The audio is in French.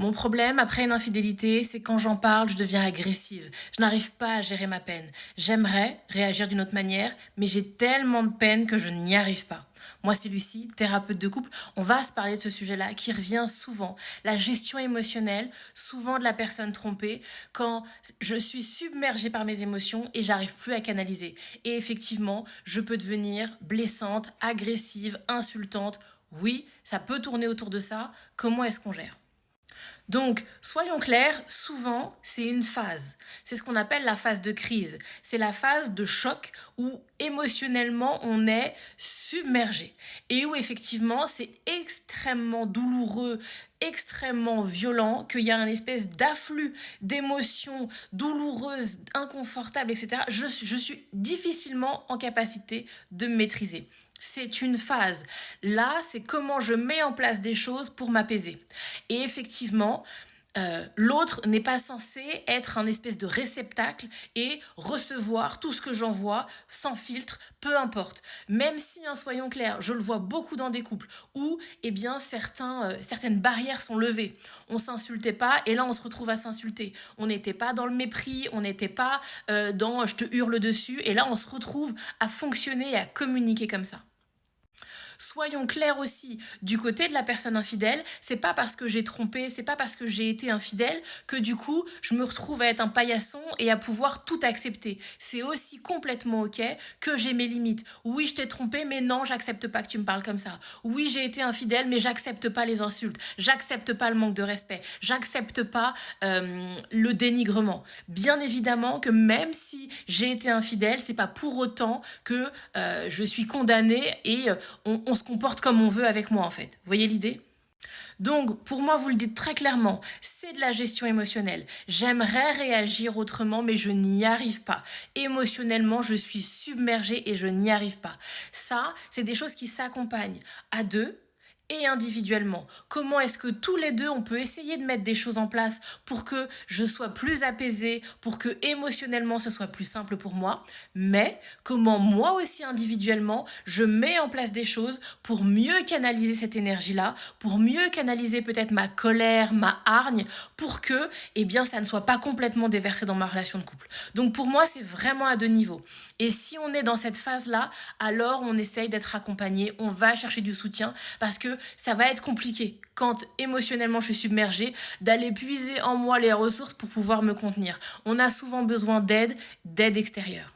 Mon problème après une infidélité, c'est quand j'en parle, je deviens agressive. Je n'arrive pas à gérer ma peine. J'aimerais réagir d'une autre manière, mais j'ai tellement de peine que je n'y arrive pas. Moi, c'est Lucie, thérapeute de couple. On va se parler de ce sujet-là qui revient souvent. La gestion émotionnelle, souvent de la personne trompée, quand je suis submergée par mes émotions et j'arrive plus à canaliser. Et effectivement, je peux devenir blessante, agressive, insultante. Oui, ça peut tourner autour de ça. Comment est-ce qu'on gère? Donc, soyons clairs, souvent, c'est une phase. C'est ce qu'on appelle la phase de crise. C'est la phase de choc où émotionnellement, on est submergé. Et où effectivement, c'est extrêmement douloureux, extrêmement violent, qu'il y a une espèce d'afflux d'émotions douloureuses, inconfortables, etc. Je suis difficilement en capacité de me maîtriser. C'est une phase. Là, c'est comment je mets en place des choses pour m'apaiser. Et effectivement, l'autre n'est pas censé être un espèce de réceptacle et recevoir tout ce que j'envoie sans filtre, peu importe. Même si, hein, soyons clairs, je le vois beaucoup dans des couples où eh bien, certaines barrières sont levées. On s'insultait pas et là on se retrouve à s'insulter. On n'était pas dans le mépris, on n'était pas dans je te hurle dessus et là on se retrouve à fonctionner et à communiquer comme ça. Soyons clairs aussi, du côté de la personne infidèle, c'est pas parce que j'ai trompé, c'est pas parce que j'ai été infidèle que du coup, je me retrouve à être un paillasson et à pouvoir tout accepter. C'est aussi complètement ok que j'ai mes limites. Oui, je t'ai trompé, mais non, j'accepte pas que tu me parles comme ça. Oui, j'ai été infidèle, mais j'accepte pas les insultes, j'accepte pas le manque de respect, j'accepte pas le dénigrement. Bien évidemment que même si j'ai été infidèle, c'est pas pour autant que je suis condamnée et on se comporte comme on veut avec moi en fait. Vous voyez l'idée? Donc, pour moi, vous le dites très clairement, c'est de la gestion émotionnelle. J'aimerais réagir autrement, mais je n'y arrive pas. Émotionnellement, je suis submergée et je n'y arrive pas. Ça, c'est des choses qui s'accompagnent à deux et individuellement. Comment est-ce que tous les deux, on peut essayer de mettre des choses en place pour que je sois plus apaisée, pour que émotionnellement, ce soit plus simple pour moi, mais comment moi aussi individuellement, je mets en place des choses pour mieux canaliser cette énergie-là, pour mieux canaliser peut-être ma colère, ma hargne, pour que eh bien, ça ne soit pas complètement déversé dans ma relation de couple. Donc pour moi, c'est vraiment à deux niveaux. Et si on est dans cette phase-là, alors on essaye d'être accompagné, on va chercher du soutien parce que ça va être compliqué quand émotionnellement je suis submergée d'aller puiser en moi les ressources pour pouvoir me contenir. On a souvent besoin d'aide extérieure.